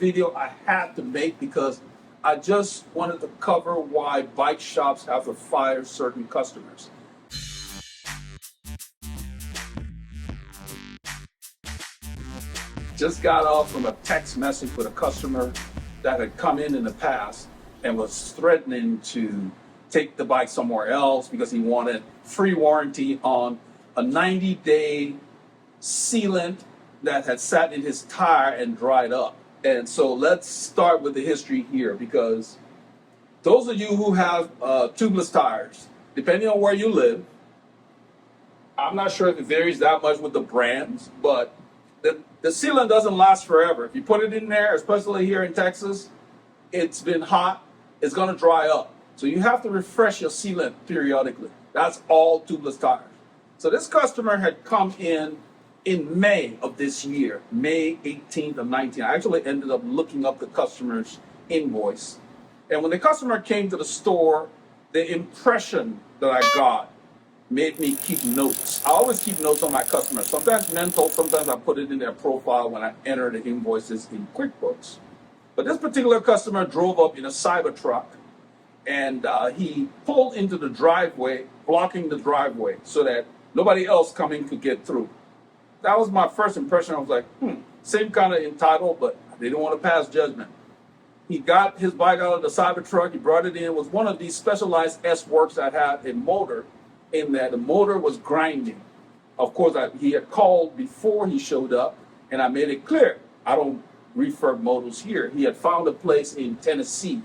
video I had to make because I just wanted to cover why bike shops have to fire certain customers. Just got off from a text message with a customer that had come in the past and was threatening to take the bike somewhere else because he wanted free warranty on a 90-day sealant that had sat in his tire and dried up. And so let's start with the history here, because those of you who have tubeless tires, depending on where you live, I'm not sure if it varies that much with the brands, but the sealant doesn't last forever. If you put it in there, especially here in Texas, it's been hot, it's gonna dry up. So you have to refresh your sealant periodically. That's all tubeless tires. So this customer had come in May of this year, May 18th of 19. I actually ended up looking up the customer's invoice. And when the customer came to the store, the impression that I got made me keep notes. I always keep notes on my customers. Sometimes mental, sometimes I put it in their profile when I enter the invoices in QuickBooks. But this particular customer drove up in a Cybertruck, and he pulled into the driveway, blocking the driveway so that nobody else coming could get through. That was my first impression. I was like, same kind of entitled, but they didn't want to pass judgment. He got his bike out of the Cybertruck, he brought it in. It was one of these specialized S-Works that had a motor in there. The motor was grinding. Of course, he had called before he showed up, and I made it clear, I don't refurb motors here. He had found a place in Tennessee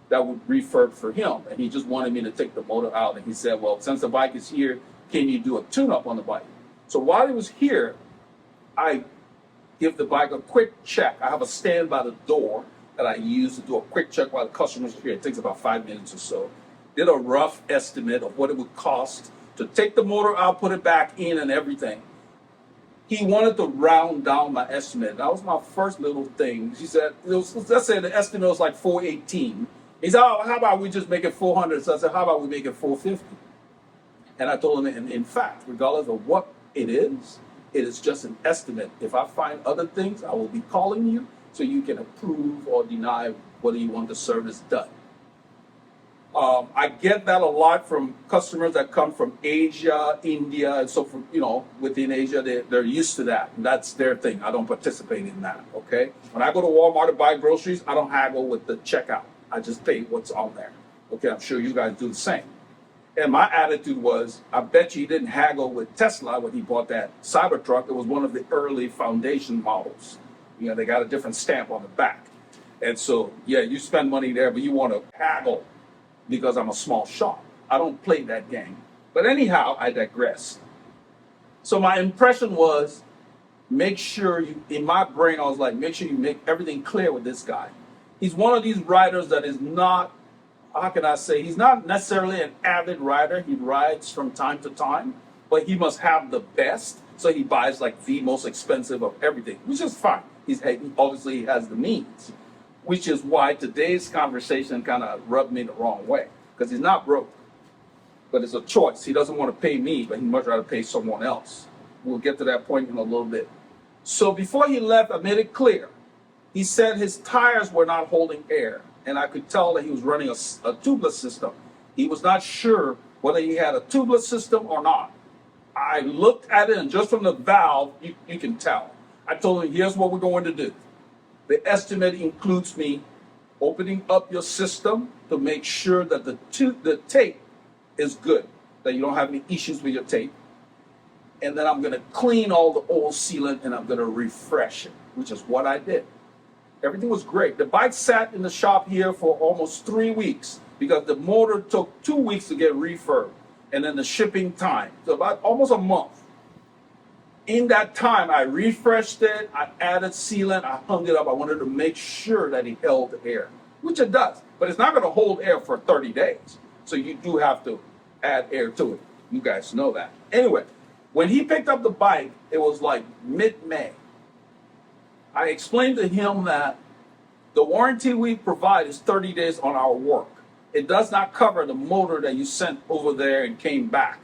that would refurb for him, and he just wanted me to take the motor out. And he said, well, since the bike is here, can you do a tune-up on the bike? So while he was here, I give the bike a quick check. I have a stand by the door that I use to do a quick check while the customer's here. It takes about 5 minutes or so. Did a rough estimate of what it would cost to take the motor out, put it back in and everything. He wanted to round down my estimate. That was my first little thing. She said, let's say the estimate was like 418. He said, oh, how about we just make it 400? So I said, how about we make it 450? And I told him, in fact, regardless of what it is just an estimate. If I find other things, I will be calling you so you can approve or deny whether you want the service done. I get that a lot from customers that come from Asia, India, and so from, within Asia, they're used to that. And that's their thing. I don't participate in that, okay? When I go to Walmart to buy groceries, I don't haggle with the checkout. I just pay what's on there. Okay, I'm sure you guys do the same. And my attitude was, I bet you he didn't haggle with Tesla when he bought that Cybertruck. It was one of the early foundation models. They got a different stamp on the back. And so, yeah, you spend money there, but you want to haggle because I'm a small shop. I don't play that game. But anyhow, I digress. So my impression was, make sure in my brain, I was like, make sure you make everything clear with this guy. He's one of these riders that is not, how can I say, he's not necessarily an avid rider. He rides from time to time, but he must have the best. So he buys like the most expensive of everything, which is fine. Obviously he has the means, which is why today's conversation kind of rubbed me the wrong way, because he's not broke, but it's a choice. He doesn't want to pay me, but he'd much rather pay someone else. We'll get to that point in a little bit. So before he left, I made it clear. He said his tires were not holding air, and I could tell that he was running a tubeless system. He was not sure whether he had a tubeless system or not. I looked at it, and just from the valve, you can tell. I told him, here's what we're going to do. The estimate includes me opening up your system to make sure that the tape is good, that you don't have any issues with your tape. And then I'm going to clean all the old sealant and I'm going to refresh it, which is what I did. Everything was great. The bike sat in the shop here for almost 3 weeks because the motor took 2 weeks to get refurbed, and then the shipping time, so about almost a month. In that time, I refreshed it, I added sealant, I hung it up. I wanted to make sure that it held air, which it does, but it's not going to hold air for 30 days. So you do have to add air to it. You guys know that. Anyway, when he picked up the bike, it was like mid-May. I explained to him that the warranty we provide is 30 days on our work. It does not cover the motor that you sent over there and came back.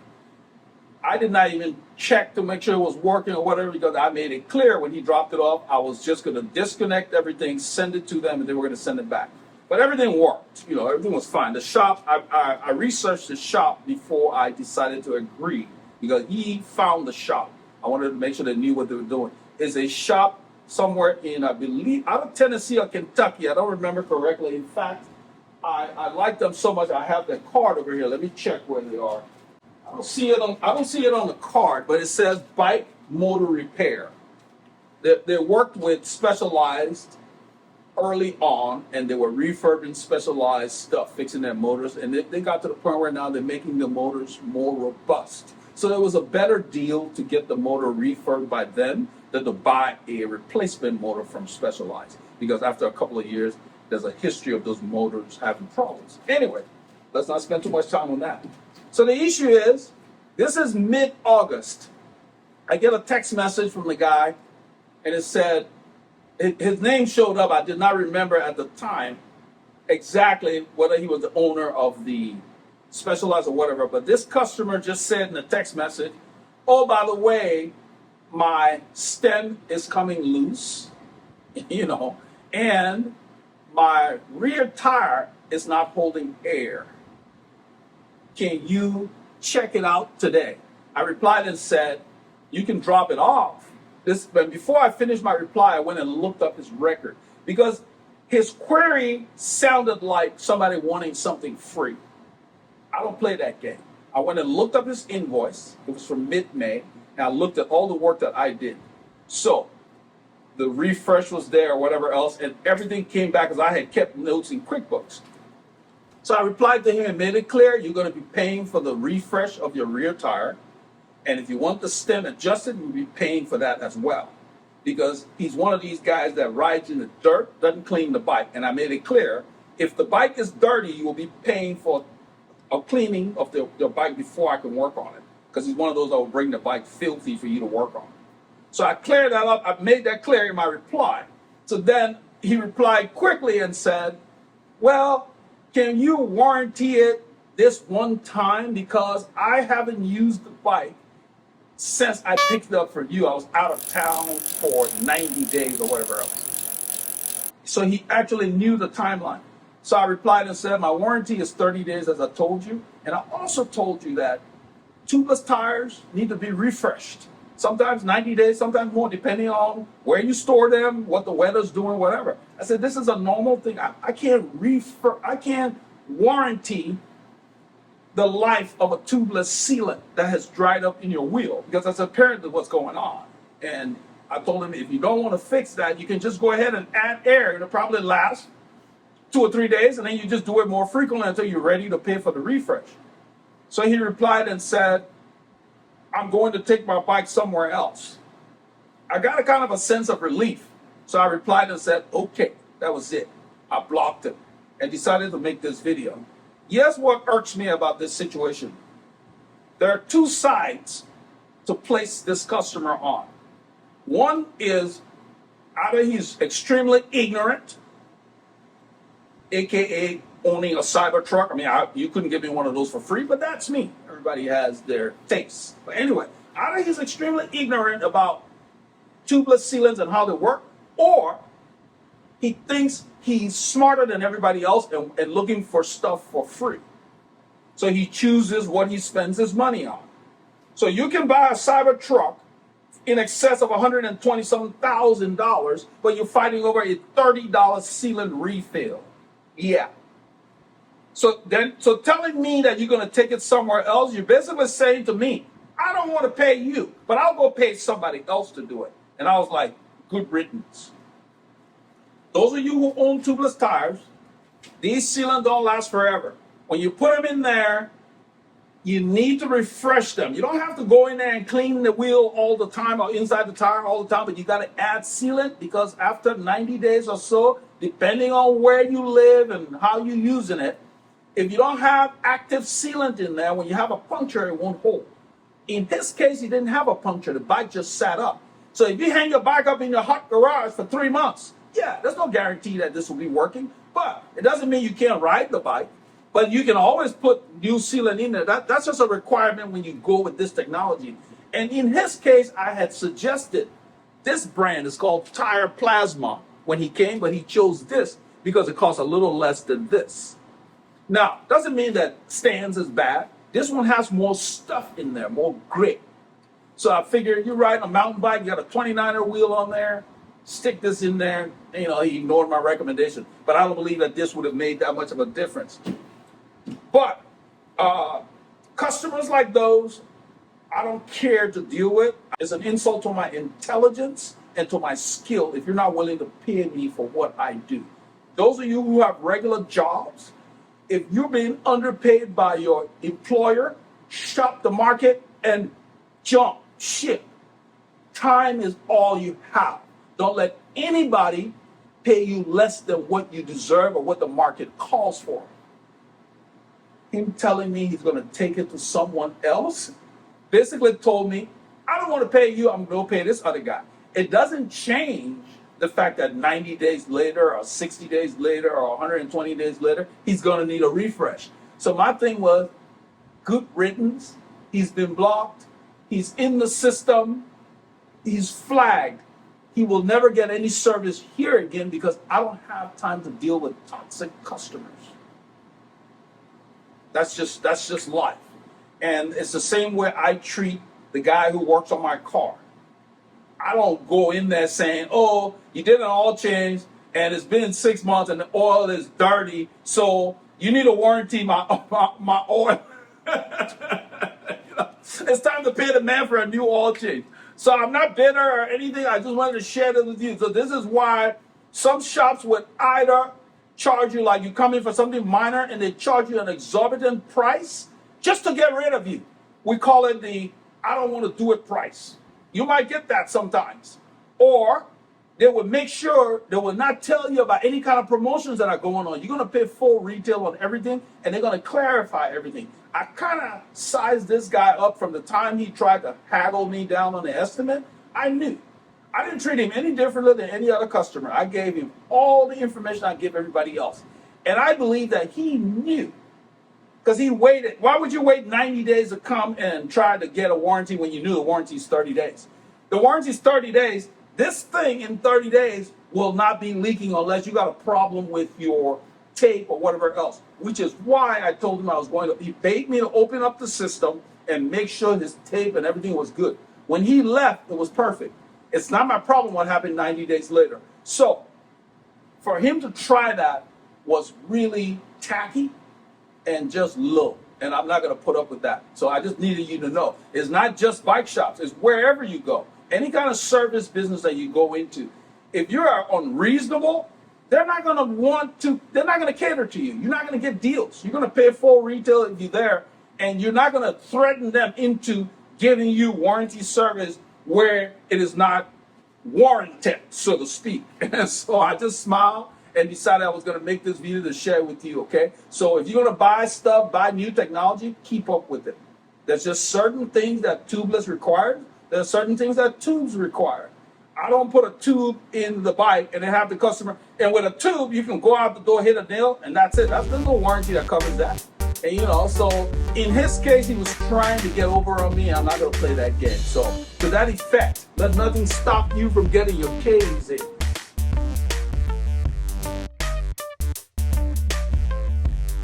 I did not even check to make sure it was working or whatever, because I made it clear when he dropped it off, I was just going to disconnect everything, send it to them, and they were going to send it back. But everything worked. You know, everything was fine. The shop, I researched the shop before I decided to agree, because he found the shop. I wanted to make sure they knew what they were doing. It's a shop somewhere in, I believe, out of Tennessee or Kentucky. I don't remember correctly. In fact, I like them so much. I have their card over here. Let me check where they are. I don't see it on the card, but it says bike motor repair. They worked with Specialized early on, and they were refurbing Specialized stuff, fixing their motors, and they got to the point where now they're making the motors more robust. So it was a better deal to get the motor refurbed by them than to buy a replacement motor from Specialized, because after a couple of years, there's a history of those motors having problems. Anyway, let's not spend too much time on that. So the issue is, this is mid-August. I get a text message from the guy, and it said, his name showed up. I did not remember at the time exactly whether he was the owner of the Specialized or whatever, but this customer just said in the text message, oh, by the way, my stem is coming loose, you know, and my rear tire is not holding air. Can you check it out today? I replied and said, you can drop it off. But before I finished my reply, I went and looked up his record, because his query sounded like somebody wanting something free. I don't play that game. I went and looked up his invoice. It was from mid-May, and I looked at all the work that I did. So the refresh was there or whatever else, and everything came back because I had kept notes in QuickBooks. So I replied to him and made it clear, you're going to be paying for the refresh of your rear tire. And if you want the stem adjusted, you'll be paying for that as well. Because he's one of these guys that rides in the dirt, doesn't clean the bike. And I made it clear, if the bike is dirty, you will be paying for a cleaning of the bike before I can work on it. Because he's one of those that will bring the bike filthy for you to work on. So I cleared that up. I made that clear in my reply. So then he replied quickly and said, well, can you warranty it this one time? Because I haven't used the bike since I picked it up for you. I was out of town for 90 days or whatever else. So he actually knew the timeline. So I replied and said, my warranty is 30 days, as I told you. And I also told you that tubeless tires need to be refreshed. Sometimes 90 days, sometimes more, depending on where you store them, what the weather's doing, whatever. I said, this is a normal thing. I can't warranty the life of a tubeless sealant that has dried up in your wheel, because that's apparently what's going on. And I told him, if you don't want to fix that, you can just go ahead and add air. It'll probably last 2 or 3 days, and then you just do it more frequently until you're ready to pay for the refresh. So he replied and said, I'm going to take my bike somewhere else. I got a kind of a sense of relief. So I replied and said, okay, that was it. I blocked him and decided to make this video. Here's what irks me about this situation. There are two sides to place this customer on. One is either he's extremely ignorant, aka owning a Cybertruck. I mean, you couldn't give me one of those for free, but that's me. Everybody has their tastes. But anyway, either he's extremely ignorant about tubeless sealants and how they work, or he thinks he's smarter than everybody else and looking for stuff for free. So he chooses what he spends his money on. So you can buy a Cybertruck in excess of $120,000, but you're fighting over a $30 sealant refill. Yeah. So telling me that you're going to take it somewhere else, you're basically saying to me, I don't want to pay you, but I'll go pay somebody else to do it. And I was like, good riddance. Those of you who own tubeless tires, these sealants don't last forever. When you put them in there, you need to refresh them. You don't have to go in there and clean the wheel all the time or inside the tire all the time, but you got to add sealant, because after 90 days or so, depending on where you live and how you're using it, if you don't have active sealant in there, when you have a puncture, it won't hold. In this case, he didn't have a puncture. The bike just sat up. So if you hang your bike up in your hot garage for 3 months, yeah, there's no guarantee that this will be working, but it doesn't mean you can't ride the bike. But you can always put new sealant in there. That's just a requirement when you go with this technology. And in his case, I had suggested this brand is called Tire Plasma when he came, but he chose this because it costs a little less than this. Now, doesn't mean that Stan's is bad. This one has more stuff in there, more grit. So I figured, you're riding a mountain bike, you got a 29er wheel on there, stick this in there. You know, he ignored my recommendation. But I don't believe that this would have made that much of a difference. But customers like those, I don't care to deal with. It's an insult to my intelligence and to my skill if you're not willing to pay me for what I do. Those of you who have regular jobs, if you're being underpaid by your employer, shop the market and jump ship. Time is all you have. Don't let anybody pay you less than what you deserve or what the market calls for. Him telling me he's going to take it to someone else basically told me, I don't want to pay you, I'm going to pay this other guy. It doesn't change the fact that 90 days later or 60 days later or 120 days later, he's going to need a refresh. So my thing was, good riddance. He's been blocked. He's in the system. He's flagged. He will never get any service here again because I don't have time to deal with toxic customers. That's just life. And it's the same way I treat the guy who works on my car. I don't go in there saying, oh, you did an oil change and it's been 6 months and the oil is dirty, so you need to warranty my oil. You know, it's time to pay the man for a new oil change. So I'm not bitter or anything. I just wanted to share this with you. So this is why some shops would either charge you like you come in for something minor and they charge you an exorbitant price just to get rid of you. We call it the I don't want to do it price. You might get that sometimes. Or they will make sure they will not tell you about any kind of promotions that are going on. You're going to pay full retail on everything, and they're going to clarify everything. I kind of sized this guy up from the time he tried to haggle me down on the estimate. I knew. I didn't treat him any differently than any other customer. I gave him all the information I give everybody else. And I believe that he knew. Because he waited. Why would you wait 90 days to come and try to get a warranty when you knew the warranty is 30 days? The warranty is 30 days. This thing in 30 days will not be leaking unless you got a problem with your tape or whatever else, which is why I told him I was going to. He paid me to open up the system and make sure his tape and everything was good. When he left, it was perfect. It's not my problem what happened 90 days later. So for him to try that was really tacky and just low. And I'm not going to put up with that. So I just needed you to know. It's not just bike shops. It's wherever you go. Any kind of service business that you go into. If you're unreasonable, they're not going to cater to you. You're not going to get deals. You're going to pay full retail if you're there. And you're not going to threaten them into giving you warranty service where it is not warranted, so to speak. And so I just smiled and decided I was going to make this video to share with you, okay? So if you're going to buy stuff, buy new technology, keep up with it. There's just certain things that Tubeless required. There are certain things that tubes require. I don't put a tube in the bike and then have the customer, and with a tube, you can go out the door, hit a nail, and that's it. There's no warranty that covers that. And you know, so in his case, he was trying to get over on me. I'm not going to play that game. So to that effect, let nothing stop you from getting your K's in.